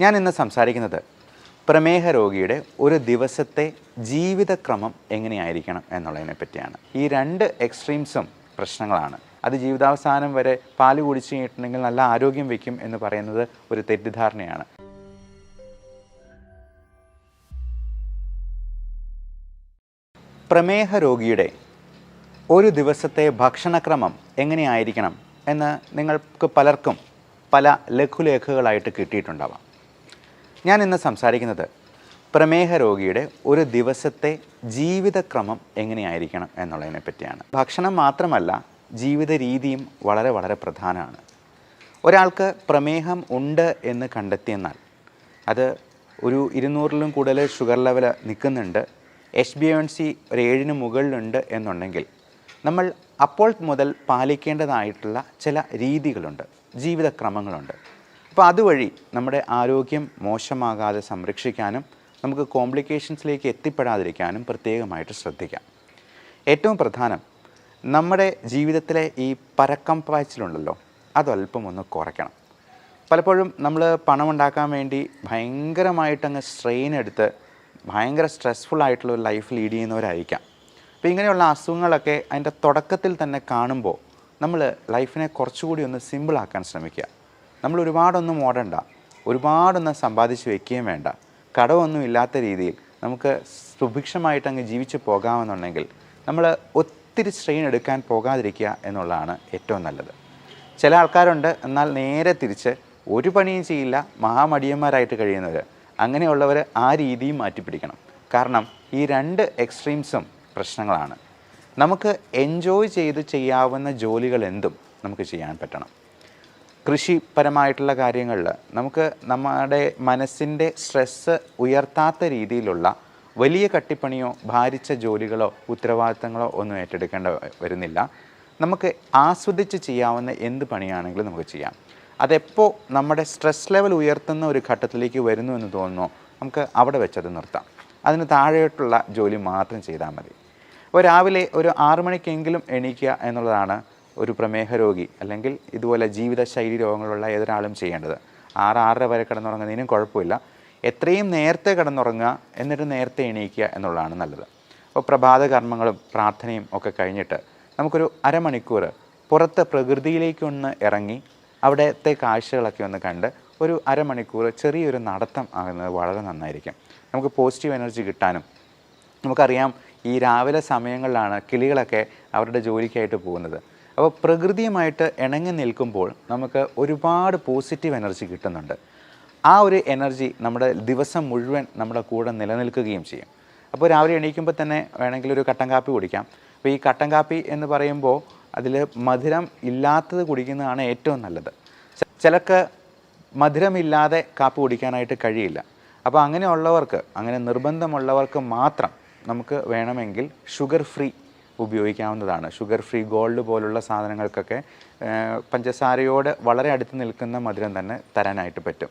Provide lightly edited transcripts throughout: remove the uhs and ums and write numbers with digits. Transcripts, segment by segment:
ഞാൻ ഇന്ന് സംസാരിക്കുന്നത് പ്രമേഹ രോഗിയുടെ ഒരു ദിവസത്തെ ജീവിതക്രമം എങ്ങനെയായിരിക്കണം എന്നുള്ളതിനെ പറ്റിയാണ്. ഈ രണ്ട് എക്സ്ട്രീംസും പ്രശ്നങ്ങളാണ്. അത് ജീവിതാവസാനം വരെ പാല് കുടിച്ചു കഴിഞ്ഞിട്ടുണ്ടെങ്കിൽ നല്ല ആരോഗ്യം വയ്ക്കും എന്ന് പറയുന്നത് ഒരു തെറ്റിദ്ധാരണയാണ്. പ്രമേഹ രോഗിയുടെ ഒരു ദിവസത്തെ ഭക്ഷണക്രമം എങ്ങനെയായിരിക്കണം എന്ന് നിങ്ങൾക്ക് പലർക്കും പല ലഘുലേഖകളായിട്ട് കിട്ടിയിട്ടുണ്ടാവാം. ഞാൻ ഇന്ന് സംസാരിക്കുന്നത് പ്രമേഹ രോഗിയുടെ ഒരു ദിവസത്തെ ജീവിതക്രമം എങ്ങനെയായിരിക്കണം എന്നുള്ളതിനെ പറ്റിയാണ്. ഭക്ഷണം മാത്രമല്ല, ജീവിത രീതിയും വളരെ വളരെ പ്രധാനമാണ്. ഒരാൾക്ക് പ്രമേഹം ഉണ്ട് എന്ന് കണ്ടെത്തിയെന്നാൽ അത് ഒരു 200-ലും കൂടുതൽ ഷുഗർ ലെവൽ നിൽക്കുന്നുണ്ട്, HbA1c ഒരു 7-ന് മുകളിലുണ്ട് എന്നുണ്ടെങ്കിൽ നമ്മൾ അപ്പോൾ മുതൽ പാലിക്കേണ്ടതായിട്ടുള്ള ചില രീതികളുണ്ട്, ജീവിതക്രമങ്ങളുണ്ട്. അപ്പോൾ അതുവഴി നമ്മുടെ ആരോഗ്യം മോശമാകാതെ സംരക്ഷിക്കാനും നമുക്ക് കോംപ്ലിക്കേഷൻസിലേക്ക് എത്തിപ്പെടാതിരിക്കാനും പ്രത്യേകമായിട്ട് ശ്രദ്ധിക്കാം. ഏറ്റവും പ്രധാനം, നമ്മുടെ ജീവിതത്തിലെ ഈ പരക്കം പാച്ചിലുണ്ടല്ലോ, അതല്പം ഒന്ന് കുറയ്ക്കണം. പലപ്പോഴും നമ്മൾ പണമുണ്ടാക്കാൻ വേണ്ടി ഭയങ്കരമായിട്ടങ്ങ് സ്ട്രെയിൻ എടുത്ത് ഭയങ്കര സ്ട്രെസ്ഫുള്ളായിട്ടുള്ള ഒരു ലൈഫ് ലീഡ് ചെയ്യുന്നവരായിരിക്കാം. അപ്പോൾ ഇങ്ങനെയുള്ള അസുഖങ്ങളൊക്കെ അതിൻ്റെ തുടക്കത്തിൽ തന്നെ കാണുമ്പോൾ നമ്മൾ ലൈഫിനെ കുറച്ചുകൂടി ഒന്ന് സിമ്പിളാക്കാൻ ശ്രമിക്കുക. നമ്മൾ ഒരുപാടൊന്നും ഓടണ്ട, ഒരുപാടൊന്നും സമ്പാദിച്ച് വയ്ക്കുകയും വേണ്ട, കടമൊന്നും ഇല്ലാത്ത രീതിയിൽ നമുക്ക് സുഭിക്ഷമായിട്ടങ്ങ് ജീവിച്ച് പോകാമെന്നുണ്ടെങ്കിൽ നമ്മൾ ഒത്തിരി സ്ട്രെയിൻ എടുക്കാൻ പോകാതിരിക്കുക എന്നുള്ളതാണ് ഏറ്റവും നല്ലത്. ചില ആൾക്കാരുണ്ട്, എന്നാൽ നേരെ തിരിച്ച് ഒരു പണിയും ചെയ്യില്ല, മഹാമടിയന്മാരായിട്ട് കഴിയുന്നവർ. അങ്ങനെയുള്ളവർ ആ രീതിയും മാറ്റിപ്പിടിക്കണം. കാരണം ഈ രണ്ട് എക്സ്ട്രീംസും പ്രശ്നങ്ങളാണ്. നമുക്ക് എൻജോയ് ചെയ്ത് ചെയ്യാവുന്ന ജോലികൾ എന്തും നമുക്ക് ചെയ്യാൻ പറ്റണം. കൃഷിപരമായിട്ടുള്ള കാര്യങ്ങളിൽ നമുക്ക് നമ്മുടെ മനസ്സിൻ്റെ സ്ട്രെസ്സ് ഉയർത്താത്ത രീതിയിലുള്ള വലിയ കട്ടിപ്പണിയോ ഭാരിച്ച ജോലികളോ ഉത്തരവാദിത്തങ്ങളോ ഒന്നും ഏറ്റെടുക്കേണ്ട വരുന്നില്ല. നമുക്ക് ആസ്വദിച്ച് ചെയ്യാവുന്ന എന്ത് പണിയാണെങ്കിലും നമുക്ക് ചെയ്യാം. അതെപ്പോൾ നമ്മുടെ സ്ട്രെസ് ലെവൽ ഉയർത്തുന്ന ഒരു ഘട്ടത്തിലേക്ക് വരുന്നു എന്ന് തോന്നുന്നു, നമുക്ക് അവിടെ വെച്ചത് നിർത്താം. അതിന് താഴെയുള്ള ജോലി മാത്രം ചെയ്താൽ മതി. അപ്പോൾ രാവിലെ ഒരു 6 മണിക്കെങ്കിലും എണീക്കുക എന്നുള്ളതാണ് ഒരു പ്രമേഹ രോഗി അല്ലെങ്കിൽ ഇതുപോലെ ജീവിതശൈലി രോഗങ്ങളുള്ള ഏതൊരാളും ചെയ്യേണ്ടത്. 6-6:30 വരെ കിടന്നുറങ്ങുന്നതിനും കുഴപ്പമില്ല. എത്രയും നേരത്തെ കിടന്നുറങ്ങുക, എന്നിട്ട് നേരത്തെ എണീക്കുക എന്നുള്ളതാണ് നല്ലത്. അപ്പോൾ പ്രഭാത കർമ്മങ്ങളും പ്രാർത്ഥനയും ഒക്കെ കഴിഞ്ഞിട്ട് നമുക്കൊരു അരമണിക്കൂർ പുറത്ത് പ്രകൃതിയിലേക്കൊന്ന് ഇറങ്ങി അവിടുത്തെ കാഴ്ചകളൊക്കെ ഒന്ന് കണ്ട് ഒരു അരമണിക്കൂർ ചെറിയൊരു നടത്തം ആകുന്നത് വളരെ നന്നായിരിക്കും. നമുക്ക് പോസിറ്റീവ് എനർജി കിട്ടാനും. നമുക്കറിയാം, ഈ രാവിലെ സമയങ്ങളിലാണ് കിളികളൊക്കെ അവരുടെ ജോലിക്കായിട്ട് പോകുന്നത്. അപ്പോൾ പ്രകൃതിയുമായിട്ട് ഇണങ്ങി നിൽക്കുമ്പോൾ നമുക്ക് ഒരുപാട് പോസിറ്റീവ് എനർജി കിട്ടുന്നുണ്ട്. ആ ഒരു എനർജി നമ്മുടെ ദിവസം മുഴുവൻ നമ്മുടെ കൂടെ നിലനിൽക്കുകയും ചെയ്യും. അപ്പോൾ രാവിലെ എണീക്കുമ്പോൾ തന്നെ വേണമെങ്കിൽ ഒരു കട്ടൻ കാപ്പി കുടിക്കാം. അപ്പോൾ ഈ കട്ടൻ കാപ്പി എന്ന് പറയുമ്പോൾ അതിൽ മധുരം ഇല്ലാത്തത് കുടിക്കുന്നതാണ് ഏറ്റവും നല്ലത്. ചിലർക്ക് മധുരമില്ലാതെ കാപ്പി കുടിക്കാനായിട്ട് കഴിയില്ല. അപ്പോൾ അങ്ങനെയുള്ളവർക്ക്, അങ്ങനെ നിർബന്ധമുള്ളവർക്ക് മാത്രം നമുക്ക് വേണമെങ്കിൽ ഷുഗർ ഫ്രീ ഉപയോഗിക്കാവുന്നതാണ്. ഷുഗർ ഫ്രീ ഗോൾഡ് പോലുള്ള സാധനങ്ങൾക്കൊക്കെ പഞ്ചസാരയോട് വളരെ അടുത്ത് നിൽക്കുന്ന മധുരം തന്നെ തരാനായിട്ട് പറ്റും.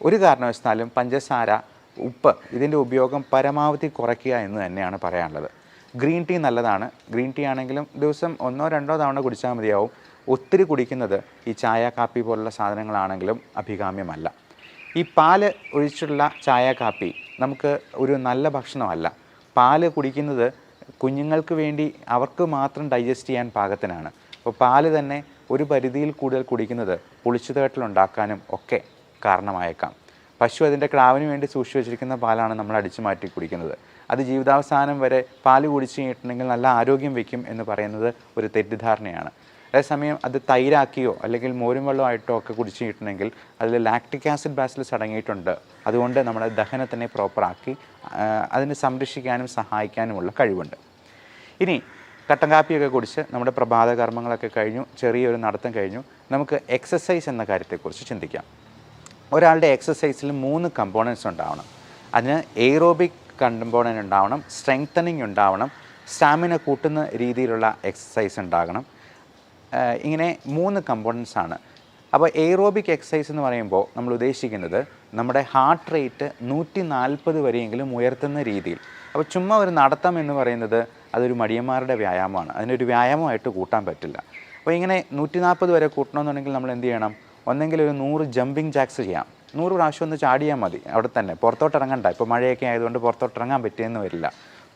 ഒരു കാരണവശാലും പഞ്ചസാര, ഉപ്പ് ഇതിൻ്റെ ഉപയോഗം പരമാവധി കുറയ്ക്കുക എന്ന് തന്നെയാണ് പറയാനുള്ളത്. ഗ്രീൻ ടീ നല്ലതാണ്. ഗ്രീൻ ടീ ആണെങ്കിലും ദിവസം 1-2 തവണ കുടിച്ചാൽ മതിയാവും. ഒത്തിരി കുടിക്കുന്നത് ഈ ചായ കാപ്പി പോലുള്ള സാധനങ്ങളാണെങ്കിലും അഭികാമ്യമല്ല. ഈ പാല് ഒഴിച്ചുള്ള ചായ കാപ്പി നമുക്ക് ഒരു നല്ല ഭക്ഷണമല്ല. പാല് കുടിക്കുന്നത് കുഞ്ഞുങ്ങൾക്ക് വേണ്ടി അവർക്ക് മാത്രം ഡൈജസ്റ്റ് ചെയ്യാൻ പാകത്തിനാണ്. അപ്പോൾ പാല് തന്നെ ഒരു പരിധിയിൽ കൂടുതൽ കുടിക്കുന്നത് പുളിച്ചുതേട്ടലുണ്ടാക്കാനും ഒക്കെ കാരണമായേക്കാം. പശു അതിൻ്റെ ക്രാവിന് വേണ്ടി സൂക്ഷിച്ചു വെച്ചിരിക്കുന്ന പാലാണ് നമ്മൾ അടിച്ചു മാറ്റി കുടിക്കുന്നത്. അത് ജീവിതാവസാനം വരെ പാല് കുടിച്ചു കഴിഞ്ഞിട്ടുണ്ടെങ്കിൽ നല്ല ആരോഗ്യം വയ്ക്കും എന്ന് പറയുന്നത് ഒരു തെറ്റിദ്ധാരണയാണ്. അതേസമയം അത് തൈരാക്കിയോ അല്ലെങ്കിൽ മോരും വെള്ളമായിട്ടോ ഒക്കെ കുടിച്ചു കഴിഞ്ഞിട്ടുണ്ടെങ്കിൽ അതിൽ ലാക്റ്റിക് ആസിഡ് ബാസിലസ് അടങ്ങിയിട്ടുണ്ട്. അതുകൊണ്ട് നമ്മുടെ ദഹനത്തിനെ പ്രോപ്പറാക്കി അതിനെ സംരക്ഷിക്കാനും സഹായിക്കാനുമുള്ള കഴിവുണ്ട്. ഇനി കട്ടൻ കാപ്പിയൊക്കെ കുടിച്ച് നമ്മുടെ പ്രഭാത കർമ്മങ്ങളൊക്കെ കഴിഞ്ഞു, ചെറിയൊരു നടത്തം കഴിഞ്ഞു, നമുക്ക് എക്സസൈസ് എന്ന കാര്യത്തെക്കുറിച്ച് ചിന്തിക്കാം. ഒരാളുടെ എക്സസൈസിൽ 3 കമ്പോണൻസ് ഉണ്ടാവണം. അതിന് എയ്റോബിക് കമ്പോണൻ്റ് ഉണ്ടാവണം, സ്ട്രെങ്തനിങ് ഉണ്ടാവണം, സ്റ്റാമിന കൂട്ടുന്ന രീതിയിലുള്ള എക്സസൈസ് ഉണ്ടാകണം. ഇങ്ങനെ 3 കമ്പോണൻസ് ആണ്. അപ്പോൾ എയ്റോബിക് എക്സസൈസ് എന്ന് പറയുമ്പോൾ നമ്മൾ ഉദ്ദേശിക്കുന്നത് നമ്മുടെ ഹാർട്ട് റേറ്റ് 140 വരെയെങ്കിലും ഉയർത്തുന്ന രീതിയിൽ. അപ്പോൾ ചുമ്മാ ഒരു നടത്തം എന്ന് പറയുന്നത് അതൊരു മടിയന്മാരുടെ വ്യായാമമാണ്. അതിനൊരു വ്യായാമമായിട്ട് കൂട്ടാൻ പറ്റില്ല. അപ്പോൾ ഇങ്ങനെ 140 വരെ കൂട്ടണമെന്നുണ്ടെങ്കിൽ നമ്മൾ എന്ത് ചെയ്യണം? ഒന്നെങ്കിൽ ഒരു 100 ജമ്പിങ് ജാക്സ് ചെയ്യാം, 100 പ്രാവശ്യം ഒന്ന് ചാടിയാൽ മതി അവിടെ തന്നെ, പുറത്തോട്ട് ഇറങ്ങണ്ട. ഇപ്പോൾ മഴയൊക്കെ ആയതുകൊണ്ട് പുറത്തോട്ട് ഇറങ്ങാൻ പറ്റിയെന്ന് വരില്ല.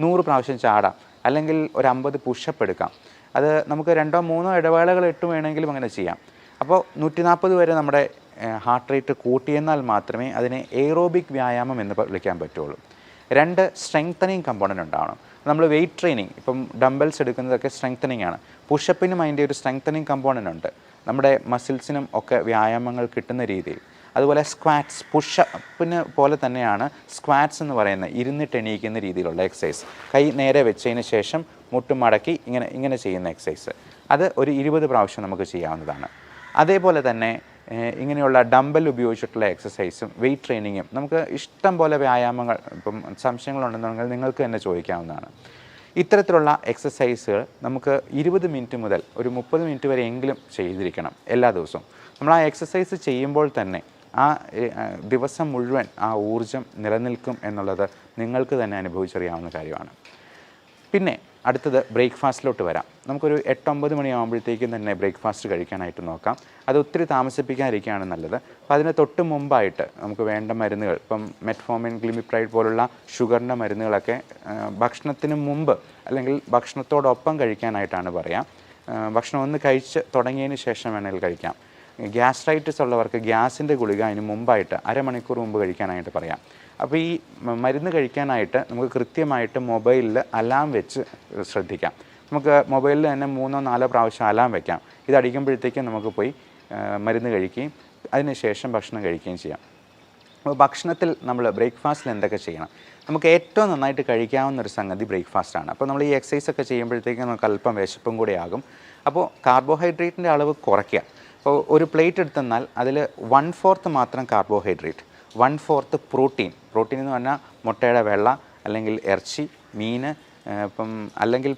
100 പ്രാവശ്യം ചാടാം, അല്ലെങ്കിൽ ഒരു 50 പുഷപ്പ് എടുക്കാം. അത് നമുക്ക് 2-3 ഇടവേളകൾ ഇട്ട് വേണമെങ്കിലും അങ്ങനെ ചെയ്യാം. അപ്പോൾ 140 വരെ നമ്മുടെ ഹാർട്ട് റേറ്റ് കൂട്ടിയെന്നാൽ മാത്രമേ അതിനെ എയ്റോബിക് വ്യായാമം എന്ന് വിളിക്കാൻ പറ്റുള്ളൂ. 2 സ്ട്രെങ്തനിങ് കമ്പോണൻ്റ് ഉണ്ടാവണം. നമ്മൾ വെയിറ്റ് ട്രെയിനിങ്, ഇപ്പം ഡംബൽസ് എടുക്കുന്നതൊക്കെ സ്ട്രെങ്തനിങ് ആണ്. പുഷപ്പിനും അതിൻ്റെ ഒരു സ്ട്രെങ്തനിങ് കമ്പോണൻ്റ് ഉണ്ട്, നമ്മുടെ മസിൽസിനും ഒക്കെ വ്യായാമങ്ങൾ കിട്ടുന്ന രീതിയിൽ. അതുപോലെ സ്ക്വാറ്റ്സ്, പുഷപ്പിന് പോലെ തന്നെയാണ് സ്ക്വാറ്റ്സ് എന്ന് പറയുന്നത്, ഇരുന്നിട്ട് എണീക്കുന്ന രീതിയിലുള്ള എക്സസൈസ്. കൈ നേരെ വെച്ചതിന് ശേഷം മുട്ടും മടക്കി ഇങ്ങനെ ചെയ്യുന്ന എക്സസൈസ്. അത് ഒരു 20 പ്രാവശ്യം നമുക്ക് ചെയ്യാവുന്നതാണ്. അതേപോലെ തന്നെ ഇങ്ങനെയുള്ള ഡംബൽ ഉപയോഗിച്ചിട്ടുള്ള എക്സസൈസും വെയിറ്റ് ട്രെയിനിങ്ങും നമുക്ക് ഇഷ്ടം പോലെ വ്യായാമങ്ങൾ, ഇപ്പം സംശയങ്ങളുണ്ടെന്നുണ്ടെങ്കിൽ നിങ്ങൾക്ക് തന്നെ ചോദിക്കാവുന്നതാണ്. ഇത്തരത്തിലുള്ള എക്സസൈസുകൾ നമുക്ക് 20 മിനിറ്റ് മുതൽ ഒരു 30 മിനിറ്റ് വരെ എങ്കിലും ചെയ്തിരിക്കണം എല്ലാ ദിവസവും. നമ്മൾ ആ എക്സസൈസ് ചെയ്യുമ്പോൾ തന്നെ ആ ദിവസം മുഴുവൻ ആ ഊർജം നിലനിൽക്കും എന്നുള്ളത് നിങ്ങൾക്ക് തന്നെ അനുഭവിച്ചറിയാവുന്ന കാര്യമാണ്. പിന്നെ അടുത്തത് ബ്രേക്ക്ഫാസ്റ്റിലോട്ട് വരാം. നമുക്കൊരു 8-9 മണിയാകുമ്പോഴത്തേക്കും തന്നെ ബ്രേക്ക്ഫാസ്റ്റ് കഴിക്കാനായിട്ട് നോക്കാം. അത് ഒത്തിരി താമസിപ്പിക്കാതിരിക്കുകയാണ് നല്ലത്. അപ്പോൾ അതിന് തൊട്ട് മുമ്പായിട്ട് നമുക്ക് വേണ്ട മരുന്നുകൾ, ഇപ്പം മെറ്റ്ഫോമിൻ, ഗ്ലിമിപ്രൈഡ് പോലുള്ള ഷുഗറിൻ്റെ മരുന്നുകളൊക്കെ ഭക്ഷണത്തിന് മുമ്പ് അല്ലെങ്കിൽ ഭക്ഷണത്തോടൊപ്പം കഴിക്കാനായിട്ടാണ് പറയാം. ഭക്ഷണം ഒന്ന് കഴിച്ച് തുടങ്ങിയതിന് ശേഷം വേണമെങ്കിൽ കഴിക്കാം. ഗ്യാസ്ട്രൈറ്റിസ് ഉള്ളവർക്ക് ഗ്യാസിൻ്റെ ഗുളിക അതിന് മുമ്പായിട്ട് അരമണിക്കൂർ മുമ്പ് കഴിക്കാനായിട്ട് പറയാം. അപ്പോൾ ഈ മരുന്ന് കഴിക്കാനായിട്ട് നമുക്ക് കൃത്യമായിട്ട് മൊബൈലിൽ അലാം വെച്ച് ശ്രദ്ധിക്കാം. നമുക്ക് മൊബൈലിൽ തന്നെ 3-4 പ്രാവശ്യം അലാം വയ്ക്കാം. ഇതടിക്കുമ്പോഴത്തേക്കും നമുക്ക് പോയി മരുന്ന് കഴിക്കുകയും അതിനുശേഷം ഭക്ഷണം കഴിക്കുകയും ചെയ്യാം. അപ്പോൾ ഭക്ഷണത്തിൽ നമ്മൾ ബ്രേക്ക്ഫാസ്റ്റിൽ എന്തൊക്കെ ചെയ്യണം? നമുക്ക് ഏറ്റവും നന്നായിട്ട് കഴിക്കാവുന്നൊരു സംഗതി ബ്രേക്ക്ഫാസ്റ്റാണ്. അപ്പോൾ നമ്മൾ ഈ എക്സസൈസൊക്കെ ചെയ്യുമ്പോഴത്തേക്കും നമുക്ക് അല്പം വിശപ്പും കൂടെ ആകും. അപ്പോൾ കാർബോഹൈഡ്രേറ്റിൻ്റെ അളവ് കുറയ്ക്കുക. അപ്പോൾ ഒരു പ്ലേറ്റ് എടുത്തെന്നാൽ അതിൽ 1/4 മാത്രം കാർബോഹൈഡ്രേറ്റ്, 1/4 പ്രോട്ടീൻ എന്ന് പറഞ്ഞാൽ മുട്ടയുടെ വെള്ള, അല്ലെങ്കിൽ ഇറച്ചി, മീൻ, ഇപ്പം അല്ലെങ്കിൽ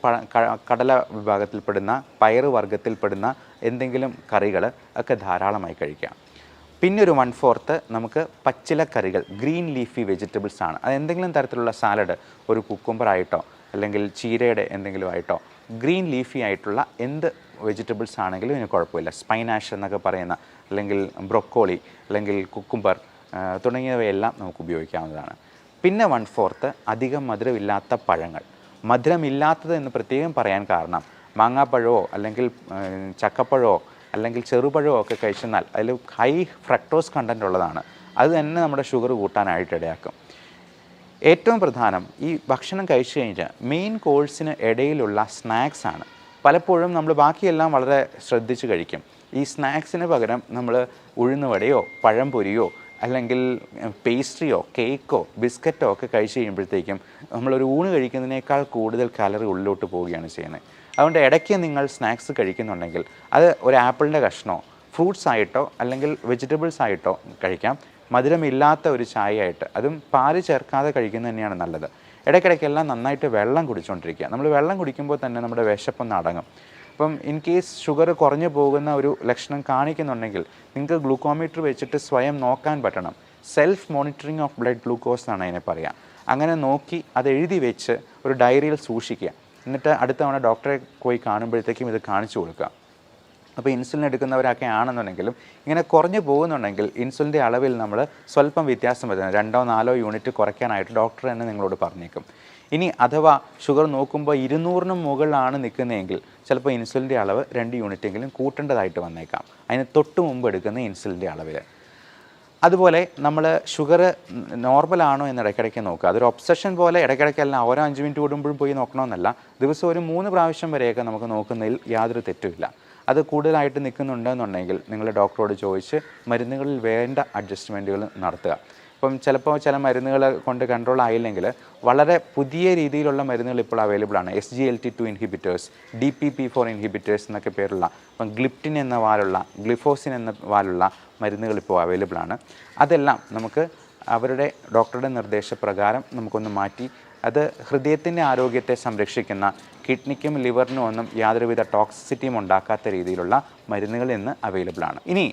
കടല വിഭാഗത്തിൽപ്പെടുന്ന പയറ് വർഗ്ഗത്തിൽപ്പെടുന്ന എന്തെങ്കിലും കറികൾ ഒക്കെ ധാരാളമായി കഴിക്കാം. പിന്നെ ഒരു 1/4 നമുക്ക് പച്ചിലക്കറികൾ, ഗ്രീൻ ലീഫി വെജിറ്റബിൾസ് ആണ്. അത് എന്തെങ്കിലും തരത്തിലുള്ള സാലഡ്, ഒരു കുക്കുംബറായിട്ടോ അല്ലെങ്കിൽ ചീരയുടെ എന്തെങ്കിലും ആയിട്ടോ, ഗ്രീൻ ലീഫി ആയിട്ടുള്ള എന്ത് വെജിറ്റബിൾസ് ആണെങ്കിലും ഇതിന് കുഴപ്പമില്ല. സ്പൈനാഷ് എന്നൊക്കെ പറയുന്ന, അല്ലെങ്കിൽ ബ്രൊക്കോളി, അല്ലെങ്കിൽ കുക്കുംബർ തുടങ്ങിയവയെല്ലാം നമുക്ക് ഉപയോഗിക്കാവുന്നതാണ്. പിന്നെ 1/4 അധികം മധുരമില്ലാത്ത പഴങ്ങൾ. മധുരമില്ലാത്തത് എന്ന് പ്രത്യേകം പറയാൻ കാരണം മാങ്ങാപ്പഴമോ അല്ലെങ്കിൽ ചക്കപ്പഴമോ അല്ലെങ്കിൽ ചെറുപഴമോ ഒക്കെ കഴിച്ചെന്നാൽ അതിൽ ഹൈ ഫ്രക്ടോസ് കണ്ടൻറ്റ് ഉള്ളതാണ്. അത് തന്നെ നമ്മുടെ ഷുഗർ കൂട്ടാനായിട്ട് ഇടയാക്കും. ഏറ്റവും പ്രധാനം ഈ ഭക്ഷണം കഴിച്ചു കഴിഞ്ഞാൽ മെയിൻ കോഴ്സിന് ഇടയിലുള്ള സ്നാക്സാണ്. പലപ്പോഴും നമ്മൾ ബാക്കിയെല്ലാം വളരെ ശ്രദ്ധിച്ച് കഴിക്കും. ഈ സ്നാക്സിന് പകരം നമ്മൾ ഉഴുന്നുവടയോ പഴംപൊരിയോ അല്ലെങ്കിൽ പേസ്ട്രിയോ കേക്കോ ബിസ്ക്കറ്റോ ഒക്കെ കഴിച്ച് കഴിയുമ്പോഴത്തേക്കും നമ്മളൊരു ഊണ് കഴിക്കുന്നതിനേക്കാൾ കൂടുതൽ കാലറി ഉള്ളിലോട്ട് പോവുകയാണ് ചെയ്യുന്നത്. അതുകൊണ്ട് ഇടയ്ക്ക് നിങ്ങൾ സ്നാക്സ് കഴിക്കുന്നുണ്ടെങ്കിൽ അത് ഒരു ആപ്പിളിൻ്റെ കഷ്ണമോ ഫ്രൂട്ട്സ് ആയിട്ടോ അല്ലെങ്കിൽ വെജിറ്റബിൾസ് ആയിട്ടോ കഴിക്കാം. മധുരമില്ലാത്ത ഒരു ചായയായിട്ട്, അതും പാല് ചേർക്കാതെ കഴിക്കുന്നത് തന്നെയാണ് നല്ലത്. ഇടയ്ക്കിടയ്ക്കെല്ലാം നന്നായിട്ട് വെള്ളം കുടിച്ചുകൊണ്ടിരിക്കുക. നമ്മൾ വെള്ളം കുടിക്കുമ്പോൾ തന്നെ നമ്മുടെ വിശപ്പൊന്ന് അടങ്ങും. അപ്പം ഇൻ കേസ് ഷുഗർ കുറഞ്ഞു പോകുന്ന ഒരു ലക്ഷണം കാണിക്കുന്നുണ്ടെങ്കിൽ നിങ്ങൾക്ക് ഗ്ലൂക്കോമീറ്റർ വെച്ചിട്ട് സ്വയം നോക്കാൻ പറ്റണം. Self monitoring of blood glucose എന്നാണ് അതിനെ പറയുക. അങ്ങനെ നോക്കി അത് എഴുതി വെച്ച് ഒരു ഡയറിയിൽ സൂക്ഷിക്കുക. എന്നിട്ട് അടുത്ത തവണ ഡോക്ടറെ പോയി കാണുമ്പോഴത്തേക്കും ഇത് കാണിച്ചു കൊടുക്കുക. അപ്പോൾ ഇൻസുലിൻ എടുക്കുന്നവരൊക്കെ ആണെന്നുണ്ടെങ്കിലും ഇങ്ങനെ കുറഞ്ഞു പോകുന്നുണ്ടെങ്കിൽ ഇൻസുലിൻ്റെ അളവിൽ നമ്മൾ സ്വല്പം വ്യത്യാസം വരുന്നത് 2-4 യൂണിറ്റ് കുറയ്ക്കാനായിട്ട് ഡോക്ടർ തന്നെ നിങ്ങളോട് പറഞ്ഞേക്കും. ഇനി അഥവാ ഷുഗർ നോക്കുമ്പോൾ 200-ന് മുകളിലാണ് നിൽക്കുന്നതെങ്കിൽ ചിലപ്പോൾ ഇൻസുലിൻ്റെ അളവ് 2 യൂണിറ്റെങ്കിലും കൂട്ടേണ്ടതായിട്ട് വന്നേക്കാം, അതിന് തൊട്ട് മുമ്പ് എടുക്കുന്ന ഇൻസുലിൻ്റെ അളവിൽ. അതുപോലെ നമ്മൾ ഷുഗർ നോർമലാണോ എന്ന് ഇടയ്ക്കിടയ്ക്ക് നോക്കുക. അതൊരു ഒബ്സഷൻ പോലെ ഇടയ്ക്കിടയ്ക്കെല്ലാം ഓരോ 5 മിനിറ്റ് കൂടുമ്പോഴും പോയി നോക്കണമെന്നല്ല. ദിവസം ഒരു 3 പ്രാവശ്യം വരെയൊക്കെ നമുക്ക് നോക്കുന്നതിൽ യാതൊരു തെറ്റുമില്ല. അത് കൂടുതലായിട്ട് നിൽക്കുന്നുണ്ടെന്നുണ്ടെങ്കിൽ നിങ്ങൾ ഡോക്ടറോട് ചോദിച്ച് മരുന്നുകളിൽ വേണ്ട അഡ്ജസ്റ്റ്മെൻറ്റുകൾ നടത്തുക. ഇപ്പം ചിലപ്പോൾ ചില മരുന്നുകൾ കൊണ്ട് കൺട്രോൾ ആയില്ലെങ്കിൽ വളരെ പുതിയ രീതിയിലുള്ള മരുന്നുകൾ ഇപ്പോൾ അവൈലബിൾ ആണ്. SGLT2 ഇൻഹിബിറ്റേഴ്സ്, DPP4 ഇൻഹിബിറ്റേഴ്സ് എന്നൊക്കെ പേരുള്ള, ഇപ്പം ഗ്ലിപ്റ്റിൻ എന്ന വാലുള്ള, ഗ്ലിഫോസിൻ എന്ന വാലുള്ള മരുന്നുകൾ ഇപ്പോൾ അവൈലബിൾ ആണ്. അതെല്ലാം നമുക്ക് അവരുടെ ഡോക്ടറുടെ നിർദ്ദേശപ്രകാരം നമുക്കൊന്ന് മാറ്റി അത് ഹൃദയത്തിൻ്റെ ആരോഗ്യത്തെ സംരക്ഷിക്കുന്ന, കിഡ്നിക്കും ലിവറിനും ഒന്നും യാതൊരുവിധ ടോക്സിസിറ്റിയും ഉണ്ടാക്കാത്ത രീതിയിലുള്ള മരുന്നുകൾ ഇന്ന് അവൈലബിൾ ആണ്. ഇനി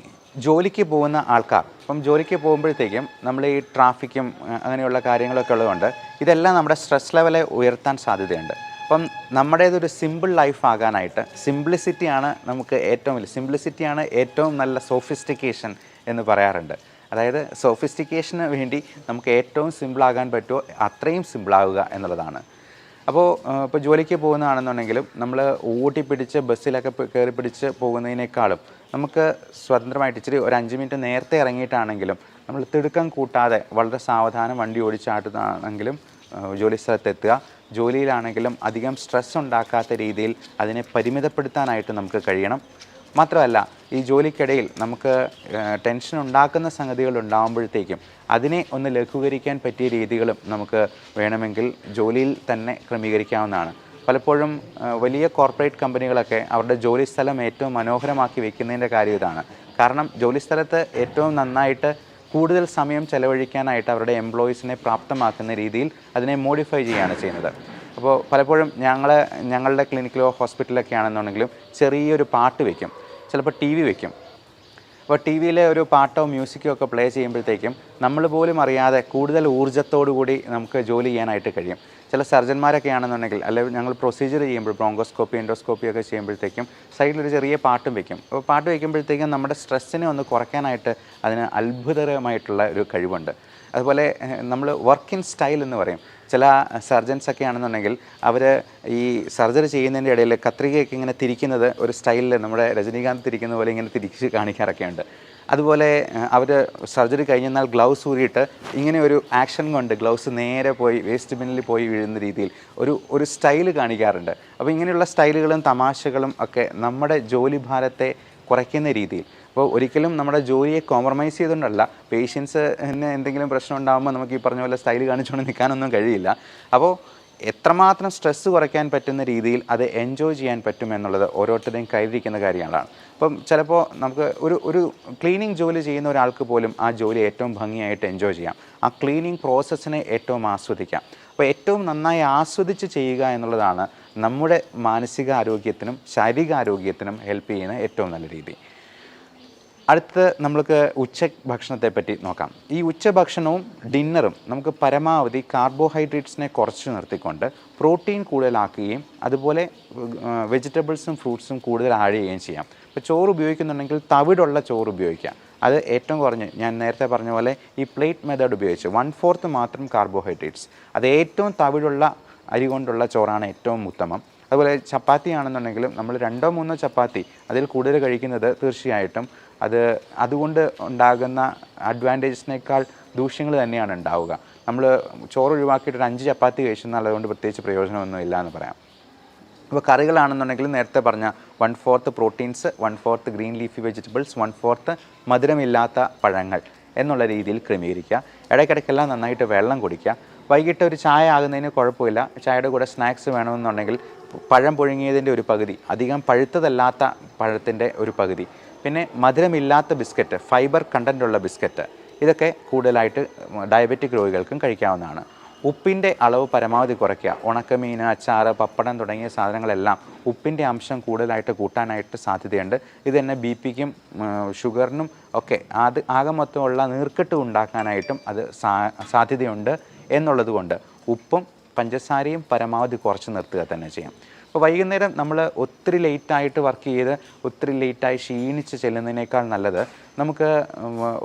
ജോലിക്ക് പോകുന്ന ആൾക്കാർ, ഇപ്പം ജോലിക്ക് പോകുമ്പോഴത്തേക്കും നമ്മൾ ഈ ട്രാഫിക്കും അങ്ങനെയുള്ള കാര്യങ്ങളൊക്കെ ഉള്ളതുകൊണ്ട് ഇതെല്ലാം നമ്മുടെ സ്ട്രെസ് ലെവലെ ഉയർത്താൻ സാധ്യതയുണ്ട്. അപ്പം നമ്മുടേതൊരു സിമ്പിൾ ലൈഫ് ആകാനായിട്ട് സിംപ്ലിസിറ്റിയാണ് നമുക്ക് ഏറ്റവും വലിയ, സിംപ്ലിസിറ്റിയാണ് ഏറ്റവും നല്ല സോഫിസ്റ്റിക്കേഷൻ എന്ന് പറയാറുണ്ട്. അതായത് സോഫിസ്റ്റിക്കേഷന് വേണ്ടി നമുക്ക് ഏറ്റവും സിമ്പിളാകാൻ പറ്റുമോ അത്രയും സിമ്പിളാവുക എന്നുള്ളതാണ്. അപ്പോൾ ഇപ്പോൾ ജോലിക്ക് പോകുന്നതാണെന്നുണ്ടെങ്കിലും നമ്മൾ ഓട്ടിപ്പിടിച്ച് ബസ്സിലൊക്കെ കയറി പിടിച്ച് പോകുന്നതിനേക്കാളും നമുക്ക് സ്വതന്ത്രമായിട്ട് ഇച്ചിരി ഒരു 5 മിനിറ്റ് നേരത്തെ ഇറങ്ങിയിട്ടാണെങ്കിലും നമ്മൾ തിടുക്കം കൂട്ടാതെ വളരെ സാവധാനം വണ്ടി ഓടിച്ചാട്ടുന്നതാണെങ്കിലും ജോലി സ്ഥലത്തെത്തുക. ജോലിയിലാണെങ്കിലും അധികം സ്ട്രെസ് ഉണ്ടാക്കാത്ത രീതിയിൽ അതിനെ പരിമിതപ്പെടുത്താനായിട്ട് നമുക്ക് കഴിയണം. മാത്രമല്ല ഈ ജോലിക്കിടയിൽ നമുക്ക് ടെൻഷൻ ഉണ്ടാക്കുന്ന സംഗതികൾ ഉണ്ടാകുമ്പോഴത്തേക്കും അതിനെ ഒന്ന് ലഘൂകരിക്കാൻ പറ്റിയ രീതികളും നമുക്ക് വേണമെങ്കിൽ ജോലിയിൽ തന്നെ ക്രമീകരിക്കാവുന്നതാണ്. പലപ്പോഴും വലിയ കോർപ്പറേറ്റ് കമ്പനികളൊക്കെ അവരുടെ ജോലി സ്ഥലം ഏറ്റവും മനോഹരമാക്കി വെക്കുന്നതിൻ്റെ കാര്യം ഇതാണ്. കാരണം ജോലിസ്ഥലത്ത് ഏറ്റവും നന്നായിട്ട് കൂടുതൽ സമയം ചെലവഴിക്കാനായിട്ട് അവരുടെ എംപ്ലോയീസിനെ പ്രാപ്തമാക്കുന്ന രീതിയിൽ അതിനെ മോഡിഫൈ ചെയ്യുകയാണ് ചെയ്യുന്നത്. അപ്പോൾ പലപ്പോഴും ഞങ്ങളുടെ ക്ലിനിക്കിലോ ഹോസ്പിറ്റലിലൊക്കെ ആണെന്നുണ്ടെങ്കിലും ചെറിയൊരു പാട്ട് വയ്ക്കും, ചിലപ്പോൾ ടി വി വയ്ക്കും. അപ്പോൾ ടി വിയിലെ ഒരു പാട്ടോ മ്യൂസിക്കോ ഒക്കെ പ്ലേ ചെയ്യുമ്പോഴത്തേക്കും നമ്മൾ പോലും അറിയാതെ കൂടുതൽ ഊർജ്ജത്തോടു കൂടി നമുക്ക് ജോലി ചെയ്യാനായിട്ട് കഴിയും. ചില സർജന്മാരൊക്കെ ആണെന്നുണ്ടെങ്കിൽ അല്ലെങ്കിൽ ഞങ്ങൾ പ്രൊസീജിയർ ചെയ്യുമ്പോൾ ബ്രോങ്കോസ്കോപ്പി എൻഡോസ്കോപ്പി ഒക്കെ ചെയ്യുമ്പോഴത്തേക്കും സൈഡിലൊരു ചെറിയ പാട്ടും വയ്ക്കും. അപ്പോൾ പാട്ട് വയ്ക്കുമ്പോഴത്തേക്കും നമ്മുടെ സ്ട്രെസ്സിനെ ഒന്ന് കുറയ്ക്കാനായിട്ട് അതിന് അത്ഭുതകരമായിട്ടുള്ള ഒരു കഴിവുണ്ട്. അതുപോലെ നമ്മൾ വർക്ക് ഇൻ സ്റ്റൈൽ എന്ന് പറയും. ചില സർജൻസൊക്കെ ആണെന്നുണ്ടെങ്കിൽ അവർ ഈ സർജറി ചെയ്യുന്നതിൻ്റെ ഇടയിൽ കത്രികയൊക്കെ ഇങ്ങനെ തിരിക്കുന്നത് ഒരു സ്റ്റൈലിൽ നമ്മുടെ രജനീകാന്ത് തിരിക്കുന്ന പോലെ ഇങ്ങനെ തിരിച്ച് കാണിക്കാറൊക്കെ ഉണ്ട്. അതുപോലെ അവർ സർജറി കഴിഞ്ഞെന്നാൽ ഗ്ലൗസ് ഊരിയിട്ട് ഇങ്ങനെ ഒരു ആക്ഷൻ കൊണ്ട് ഗ്ലൗസ് നേരെ പോയി വേസ്റ്റ് ബിന്നിൽ പോയി വീഴുന്ന രീതിയിൽ ഒരു സ്റ്റൈൽ കാണിക്കാറുണ്ട്. അപ്പോൾ ഇങ്ങനെയുള്ള സ്റ്റൈലുകളും തമാശകളും ഒക്കെ നമ്മുടെ ജോലി ഭാരത്തെ കുറയ്ക്കുന്ന രീതിയിൽ, അപ്പോൾ ഒരിക്കലും നമ്മുടെ ജോലിയെ കോംപ്രമൈസ് ചെയ്തുകൊണ്ടല്ല, പേഷ്യൻസിന് എന്തെങ്കിലും പ്രശ്നം ഉണ്ടാകുമ്പോൾ നമുക്ക് ഈ പറഞ്ഞ പോലെ സ്റ്റൈൽ കാണിച്ചുകൊണ്ട് നിൽക്കാനൊന്നും കഴിയില്ല. അപ്പോൾ എത്രമാത്രം സ്ട്രെസ്സ് കുറയ്ക്കാൻ പറ്റുന്ന രീതിയിൽ അത് എൻജോയ് ചെയ്യാൻ പറ്റുമെന്നുള്ളത് ഓരോരുത്തരുടെയും കയ്യിലിരിക്കുന്ന കാര്യങ്ങളാണ്. അപ്പം ചിലപ്പോൾ നമുക്ക് ഒരു ക്ലീനിങ് ജോലി ചെയ്യുന്ന ഒരാൾക്ക് പോലും ആ ജോലി ഏറ്റവും ഭംഗിയായിട്ട് എൻജോയ് ചെയ്യാം, ആ ക്ലീനിങ് പ്രോസസ്സിനെ ഏറ്റവും ആസ്വദിക്കാം. അപ്പോൾ ഏറ്റവും നന്നായി ആസ്വദിച്ച് ചെയ്യുക എന്നുള്ളതാണ് നമ്മുടെ മാനസികാരോഗ്യത്തിനും ശാരീരികാരോഗ്യത്തിനും ഹെൽപ്പ് ചെയ്യുന്ന ഏറ്റവും നല്ല രീതി. അടുത്ത് നമുക്ക് ഉച്ചഭക്ഷണത്തെ പറ്റി നോക്കാം. ഈ ഉച്ചഭക്ഷണവും ഡിന്നറും നമുക്ക് പരമാവധി കാർബോഹൈഡ്രേറ്റ്സിനെ കുറച്ച് നിർത്തിക്കൊണ്ട് പ്രോട്ടീൻ കൂടുതലാക്കുകയും അതുപോലെ വെജിറ്റബിൾസും ഫ്രൂട്ട്സും കൂടുതൽ ആഡ് ചെയ്യുകയും ചെയ്യാം. ഇപ്പോൾ ചോറ് ഉപയോഗിക്കുന്നുണ്ടെങ്കിൽ തവിടുള്ള ചോറ് ഉപയോഗിക്കാം. അത് ഏറ്റവും കുറഞ്ഞ് ഞാൻ നേരത്തെ പറഞ്ഞ പോലെ ഈ പ്ലേറ്റ് മെത്തേഡ് ഉപയോഗിച്ച് 1/4 മാത്രം കാർബോഹൈഡ്രേറ്റ്സ്, അത് ഏറ്റവും തവിടുള്ള അരി കൊണ്ടുള്ള ചോറാണ് ഏറ്റവും ഉത്തമം. അതുപോലെ ചപ്പാത്തി ആണെന്നുണ്ടെങ്കിലും നമ്മൾ 2-3 ചപ്പാത്തി അതിൽ കൂടുതൽ കഴിക്കുന്നത് തീർച്ചയായിട്ടും അതുകൊണ്ട് ഉണ്ടാകുന്ന അഡ്വാൻറ്റേജസിനേക്കാൾ ദൂഷ്യങ്ങൾ തന്നെയാണ് ഉണ്ടാവുക. നമ്മൾ ചോറ് ഒഴിവാക്കിയിട്ട് 5 ചപ്പാത്തി കഴിച്ചെന്നാൽ അതുകൊണ്ട് പ്രത്യേകിച്ച് പ്രയോജനമൊന്നും ഇല്ല എന്ന് പറയാം. അപ്പോൾ കറികളാണെന്നുണ്ടെങ്കിൽ നേരത്തെ പറഞ്ഞ 1/4 പ്രോട്ടീൻസ്, 1/4 ഗ്രീൻ ലീഫി വെജിറ്റബിൾസ്, 1/4 മധുരമില്ലാത്ത പഴങ്ങൾ എന്നുള്ള രീതിയിൽ ക്രമീകരിക്കുക. ഇടയ്ക്കിടയ്ക്കെല്ലാം നന്നായിട്ട് വെള്ളം കുടിക്കുക. വൈകിട്ട് ഒരു ചായ ആകുന്നതിന് കുഴപ്പമില്ല. ചായയുടെ കൂടെ സ്നാക്സ് വേണമെന്നുണ്ടെങ്കിൽ പഴം പുഴുങ്ങിയതിൻ്റെ ഒരു പകുതി, അധികം പഴുത്തതല്ലാത്ത പഴത്തിൻ്റെ ഒരു പകുതി, പിന്നെ മധുരമില്ലാത്ത ബിസ്ക്കറ്റ്, ഫൈബർ കണ്ടൻറ്റുള്ള ബിസ്ക്കറ്റ്, ഇതൊക്കെ കൂടുതലായിട്ട് ഡയബറ്റിക് രോഗികൾക്കും കഴിക്കാവുന്നതാണ്. ഉപ്പിൻ്റെ അളവ് പരമാവധി കുറയ്ക്കുക. ഉണക്കമീൻ, അച്ചാറ്, പപ്പടം തുടങ്ങിയ സാധനങ്ങളെല്ലാം ഉപ്പിൻ്റെ അംശം കൂടുതലായിട്ട് കൂട്ടാനായിട്ട് സാധ്യതയുണ്ട്. ഇത് തന്നെ BP-ക്കും ഷുഗറിനും ഒക്കെ ആകെ മൊത്തമുള്ള നീർക്കെട്ട് ഉണ്ടാക്കാനായിട്ടും അത് സാധ്യതയുണ്ട് എന്നുള്ളത് കൊണ്ട് ഉപ്പും പഞ്ചസാരയും പരമാവധി കുറച്ച് നിർത്തുക തന്നെ ചെയ്യാം. അപ്പോൾ വൈകുന്നേരം നമ്മൾ ഒത്തിരി ലേറ്റായിട്ട് വർക്ക് ചെയ്ത് ഒത്തിരി ലേറ്റായി ക്ഷീണിച്ച് ചെല്ലുന്നതിനേക്കാൾ നല്ലത് നമുക്ക്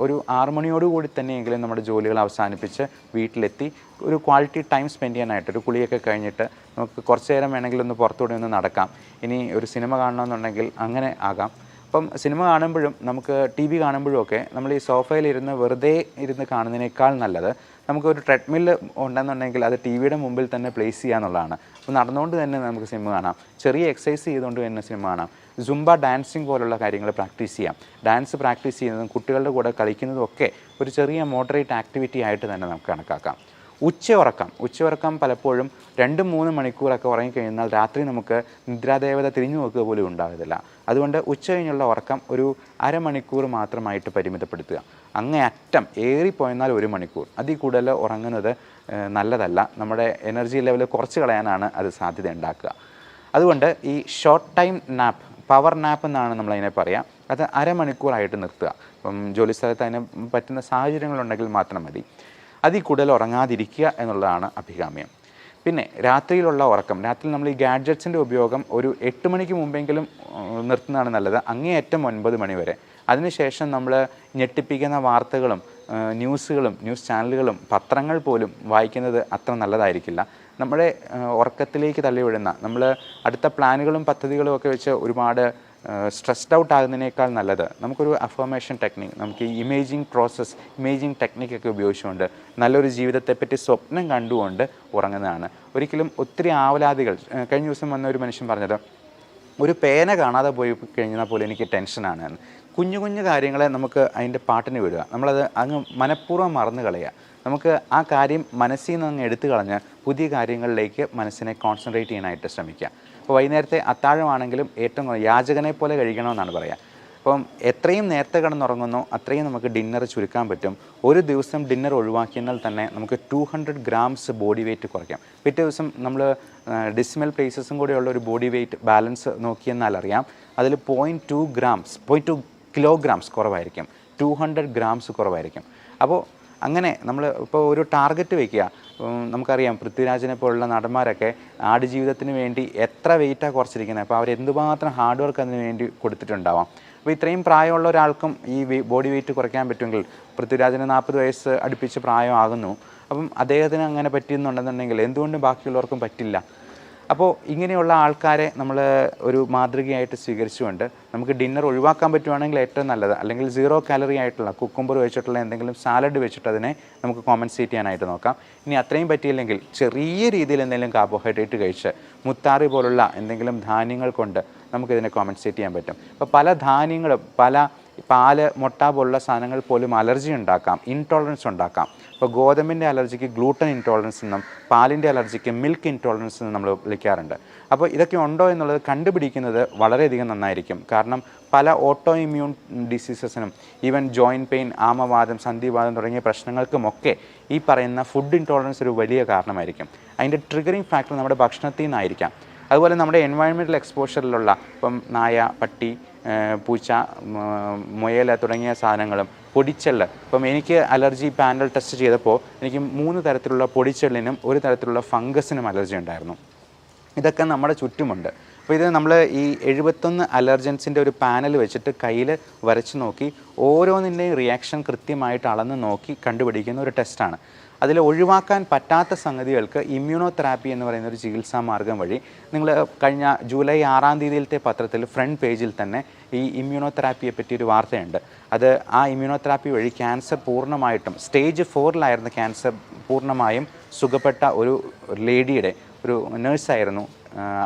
ഒരു 6 മണിയോടുകൂടി തന്നെയെങ്കിലും നമ്മുടെ ജോലികൾ അവസാനിപ്പിച്ച് വീട്ടിലെത്തി ഒരു ക്വാളിറ്റി ടൈം സ്പെൻഡ് ചെയ്യാനായിട്ട്, ഒരു കുളിയൊക്കെ കഴിഞ്ഞിട്ട് നമുക്ക് കുറച്ച് നേരം വേണമെങ്കിൽ ഒന്ന് പുറത്തുകൂടി ഒന്ന് നടക്കാം. ഇനി ഒരു സിനിമ കാണണമെന്നുണ്ടെങ്കിൽ അങ്ങനെ ആകാം. അപ്പം സിനിമ കാണുമ്പോഴും നമുക്ക് TV കാണുമ്പോഴും ഒക്കെ നമ്മൾ ഈ സോഫയിലിരുന്ന് വെറുതെ ഇരുന്ന് കാണുന്നതിനേക്കാൾ നല്ലത് നമുക്കൊരു ട്രെഡ്മില്ല് ഉണ്ടെന്നുണ്ടെങ്കിൽ അത് TVയുടെ മുമ്പിൽ തന്നെ പ്ലേസ് ചെയ്യുക എന്നുള്ളതാണ്. അപ്പോൾ നടന്നുകൊണ്ട് തന്നെ നമുക്ക് സിനിമ കാണാം, ചെറിയ എക്സസൈസ് ചെയ്തുകൊണ്ട് തന്നെ സിനിമ കാണാം. സുംബ ഡാൻസിങ് പോലുള്ള കാര്യങ്ങൾ പ്രാക്ടീസ് ചെയ്യാം. ഡാൻസ് പ്രാക്ടീസ് ചെയ്യുന്നതും കുട്ടികളുടെ കൂടെ കളിക്കുന്നതും ഒക്കെ ഒരു ചെറിയ മോഡറേറ്റ് ആക്ടിവിറ്റി ആയിട്ട് തന്നെ നമുക്ക് കണക്കാക്കാം. ഉച്ചയുറക്കം പലപ്പോഴും 2-3 മണിക്കൂറൊക്കെ ഉറങ്ങിക്കഴിഞ്ഞാൽ രാത്രി നമുക്ക് നിദ്രാദേവത തിരിഞ്ഞു നോക്കുക പോലും ഉണ്ടാകുന്നില്ല. അതുകൊണ്ട് ഉച്ച കഴിഞ്ഞുള്ള ഉറക്കം ഒരു അരമണിക്കൂർ മാത്രമായിട്ട് പരിമിതപ്പെടുത്തുക. അങ്ങേയറ്റം ഏറിപ്പോയെന്നാൽ 1 മണിക്കൂർ, അതിൽ കൂടുതൽ ഉറങ്ങുന്നത് നല്ലതല്ല. നമ്മുടെ എനർജി ലെവൽ കുറച്ച് കളയാനാണ് അത് സാധ്യത ഉണ്ടാക്കുക. അതുകൊണ്ട് ഈ short time nap, power nap എന്നാണ് നമ്മളതിനെ പറയുക, അത് അരമണിക്കൂറായിട്ട് നിർത്തുക. ഇപ്പം ജോലി സ്ഥലത്ത് അതിന് പറ്റുന്ന സാഹചര്യങ്ങളുണ്ടെങ്കിൽ മാത്രം മതി. അതിൽ കൂടുതൽ ഉറങ്ങാതിരിക്കുക എന്നുള്ളതാണ് അഭികാമ്യം. പിന്നെ രാത്രിയിലുള്ള ഉറക്കം, രാത്രി നമ്മൾ ഈ ഗാഡ്ജറ്റ്സിൻ്റെ ഉപയോഗം ഒരു 8 മണിക്ക് മുമ്പെങ്കിലും നിർത്തുന്നതാണ് നല്ലത്, അങ്ങേയറ്റം 9 മണി വരെ. അതിനുശേഷം നമ്മൾ ഞെട്ടിപ്പിക്കുന്ന വാർത്തകളും ന്യൂസുകളും ന്യൂസ് ചാനലുകളും പത്രങ്ങൾ പോലും വായിക്കുന്നത് അത്ര നല്ലതായിരിക്കില്ല. നമ്മുടെ ഉറക്കത്തിലേക്ക് തള്ളിവിടുന്ന, നമ്മൾ അടുത്ത പ്ലാനുകളും പദ്ധതികളും ഒക്കെ വെച്ച് ഒരുപാട് സ്ട്രെസ്ഡ് ഔട്ട് ആകുന്നതിനേക്കാൾ നല്ലത് നമുക്കൊരു അഫർമേഷൻ ടെക്നിക്ക്, നമുക്ക് ഈ ഇമേജിങ് ടെക്നിക്കൊക്കെ ഉപയോഗിച്ചുകൊണ്ട് നല്ലൊരു ജീവിതത്തെപ്പറ്റി സ്വപ്നം കണ്ടുകൊണ്ട് ഉറങ്ങുന്നതാണ്. ഒരിക്കലും ഒത്തിരി ആവലാതികൾ, കഴിഞ്ഞ ദിവസം വന്ന ഒരു മനുഷ്യൻ പറഞ്ഞത്, ഒരു പേന കാണാതെ പോയി കഴിഞ്ഞാൽ പോലും എനിക്ക് ടെൻഷനാണ് എന്ന്. കുഞ്ഞു കുഞ്ഞു കാര്യങ്ങളെ നമുക്ക് അതിൻ്റെ പാട്ടിന് വിടുക, നമ്മളത് അങ്ങ് മനഃപൂർവ്വം മറന്നു കളയുക. നമുക്ക് ആ കാര്യം മനസ്സിൽ നിന്ന് അങ്ങ് എടുത്തു കളഞ്ഞ് പുതിയ കാര്യങ്ങളിലേക്ക് മനസ്സിനെ കോൺസെൻട്രേറ്റ് ചെയ്യാനായിട്ട് ശ്രമിക്കുക. അപ്പോൾ വൈകുന്നേരത്തെ അത്താഴമാണെങ്കിലും ഏറ്റവും യാചകനെ പോലെ കഴിക്കണമെന്നാണ് പറയുക. അപ്പം എത്രയും നേരത്തെ കിടന്നുറങ്ങുന്നോ അത്രയും നമുക്ക് ഡിന്നർ ചുരുക്കാൻ പറ്റും. ഒരു ദിവസം ഡിന്നർ ഒഴിവാക്കിയാൽ തന്നെ നമുക്ക് 200 ഗ്രാംസ് ബോഡി വെയിറ്റ് കുറയ്ക്കാം. പിറ്റേ ദിവസം നമ്മൾ ഡെസിമൽ പ്ലേസസും കൂടെയുള്ള ഒരു ബോഡി വെയിറ്റ് ബാലൻസ് നോക്കിയെന്നാൽ അറിയാം, അതിൽ 0.2 കിലോഗ്രാംസ് കുറവായിരിക്കും, 200 ഗ്രാംസ് കുറവായിരിക്കും. അപ്പോൾ അങ്ങനെ നമ്മൾ ഇപ്പോൾ ഒരു ടാർഗറ്റ് വയ്ക്കുക. നമുക്കറിയാം പൃഥ്വിരാജിനെ പോലുള്ള നടന്മാരൊക്കെ ആടുജീവിതത്തിന് വേണ്ടി എത്ര വെയിറ്റാണ് കുറച്ചിരിക്കുന്നത്. അപ്പോൾ അവർ എന്തുമാത്രം ഹാർഡ് വർക്ക് അതിന് വേണ്ടി കൊടുത്തിട്ടുണ്ടാവാം. അപ്പോൾ ഇത്രയും പ്രായമുള്ള ഒരാൾക്കും ഈ ബോഡി വെയിറ്റ് കുറയ്ക്കാൻ പറ്റുമെങ്കിൽ, പൃഥ്വിരാജിന് 40 വയസ്സ് അടുപ്പിച്ച് പ്രായമാകുന്നു, അപ്പം അദ്ദേഹത്തിന് അങ്ങനെ പറ്റിയെന്നുണ്ടെന്നുണ്ടെങ്കിൽ എന്തുകൊണ്ടും ബാക്കിയുള്ളവർക്കും പറ്റില്ല. അപ്പോൾ ഇങ്ങനെയുള്ള ആൾക്കാരെ നമ്മൾ ഒരു മാതൃകയായിട്ട് സ്വീകരിച്ചുകൊണ്ട് നമുക്ക് ഡിന്നർ ഒഴിവാക്കാൻ പറ്റുവാണെങ്കിൽ ഏറ്റവും നല്ലത്. അല്ലെങ്കിൽ 0 കാലറി ആയിട്ടുള്ള കുക്കുംബർ വെച്ചിട്ടുള്ള എന്തെങ്കിലും സാലഡ് വെച്ചിട്ട് അതിനെ നമുക്ക് കോമ്പൻസേറ്റ് ചെയ്യാനായിട്ട് നോക്കാം. ഇനി അത്രയും പറ്റിയില്ലെങ്കിൽ ചെറിയ രീതിയിൽ എന്തെങ്കിലും കാർബോഹൈഡ്രേറ്റ് കഴിച്ച് മുത്താറി പോലുള്ള എന്തെങ്കിലും ധാന്യങ്ങൾ കൊണ്ട് നമുക്കിതിനെ കോമ്പൻസേറ്റ് ചെയ്യാൻ പറ്റും. അപ്പോൾ പല ധാന്യങ്ങളും, പാല്, മുട്ട പോലുള്ള സാധനങ്ങൾ പോലും അലർജി ഉണ്ടാക്കാം, ഇൻടോളറൻസ് ഉണ്ടാക്കാം. ഇപ്പോൾ ഗോതമ്പിൻ്റെ അലർജിക്ക് ഗ്ലൂട്ടൻ ഇൻടോളറൻസ് എന്നും പാലിൻ്റെ അലർജിക്ക് മിൽക്ക് ഇൻടോളറൻസ് എന്നും നമ്മൾ വിളിക്കാറുണ്ട്. അപ്പോൾ ഇതൊക്കെ ഉണ്ടോ എന്നുള്ളത് കണ്ടുപിടിക്കുന്നത് വളരെയധികം നന്നായിരിക്കും. കാരണം പല ഓട്ടോ ഇമ്മ്യൂൺ ഡിസീസസിനും, ഈവൻ ജോയിൻറ്റ് പെയിൻ, ആമവാദം, സന്ധിവാദം തുടങ്ങിയ പ്രശ്നങ്ങൾക്കുമൊക്കെ ഈ പറയുന്ന ഫുഡ് ഇൻടോളറൻസ് ഒരു വലിയ കാരണമായിരിക്കും. അതിൻ്റെ ട്രിഗറിങ് ഫാക്ടർ നമ്മുടെ ഭക്ഷണത്തിൽ നിന്നായിരിക്കാം. അതുപോലെ നമ്മുടെ എൻവയൺമെൻറ്റൽ എക്സ്പോഷറിലുള്ള ഇപ്പം നായ, പട്ടി, പൂച്ച, മുയൽ തുടങ്ങിയ സാധനങ്ങളും പൊടിച്ചെള്ള്. ഇപ്പം എനിക്ക് അലർജി പാനൽ ടെസ്റ്റ് ചെയ്തപ്പോൾ എനിക്ക് 3 തരത്തിലുള്ള പൊടിച്ചെള്ളിനും 1 തരത്തിലുള്ള ഫംഗസിനും അലർജി ഉണ്ടായിരുന്നു. ഇതൊക്കെ നമ്മുടെ ചുറ്റുമുണ്ട്. അപ്പോൾ ഇത് നമ്മൾ ഈ 71 അലർജൻസിൻ്റെ ഒരു പാനൽ വെച്ചിട്ട് കയ്യിൽ വരച്ച് നോക്കി ഓരോന്നിൻ്റെയും റിയാക്ഷൻ കൃത്യമായിട്ട് അളന്ന് നോക്കി കണ്ടുപിടിക്കുന്ന ഒരു ടെസ്റ്റാണ്. അതിൽ ഒഴിവാക്കാൻ പറ്റാത്ത സംഗതികൾക്ക് ഇമ്മ്യൂണോതെറാപ്പി എന്ന് പറയുന്ന ഒരു ചികിത്സാ മാർഗം വഴി, നിങ്ങൾ കഴിഞ്ഞ ജൂലൈ 6-ാം തീയതിയിലത്തെ പത്രത്തിൽ ഫ്രണ്ട് പേജിൽ തന്നെ ഈ ഇമ്മ്യൂണോതെറാപ്പിയെ പറ്റിയൊരു വാർത്തയുണ്ട്. അത് ആ ഇമ്മ്യൂണോതെറാപ്പി വഴി ക്യാൻസർ പൂർണ്ണമായിട്ടും, സ്റ്റേജ് 4-ലായിരുന്ന ക്യാൻസർ പൂർണ്ണമായും സുഖപ്പെട്ട ഒരു ലേഡിയുടെ, ഒരു നേഴ്സായിരുന്നു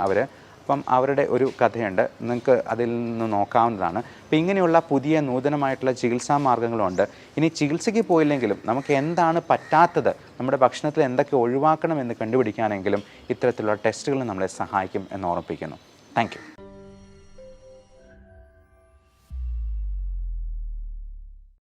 അവർ. അപ്പം അവരുടെ ഒരു കഥയുണ്ട്, നിങ്ങൾക്ക് അതിൽ നിന്ന് നോക്കാവുന്നതാണ്. അപ്പോൾ ഇങ്ങനെയുള്ള പുതിയ നൂതനമായിട്ടുള്ള ചികിത്സാ മാർഗ്ഗങ്ങളുണ്ട്. ഇനി ചികിത്സയ്ക്ക് പോയില്ലെങ്കിലും നമുക്ക് എന്താണ് പറ്റാത്തത്, നമ്മുടെ ഭക്ഷണത്തിൽ എന്തൊക്കെ ഒഴിവാക്കണം എന്ന് കണ്ടുപിടിക്കാനെങ്കിലും ഇത്തരത്തിലുള്ള ടെസ്റ്റുകൾ നമ്മളെ സഹായിക്കും എന്ന് ഓർമ്മിപ്പിക്കുന്നു. Thank you.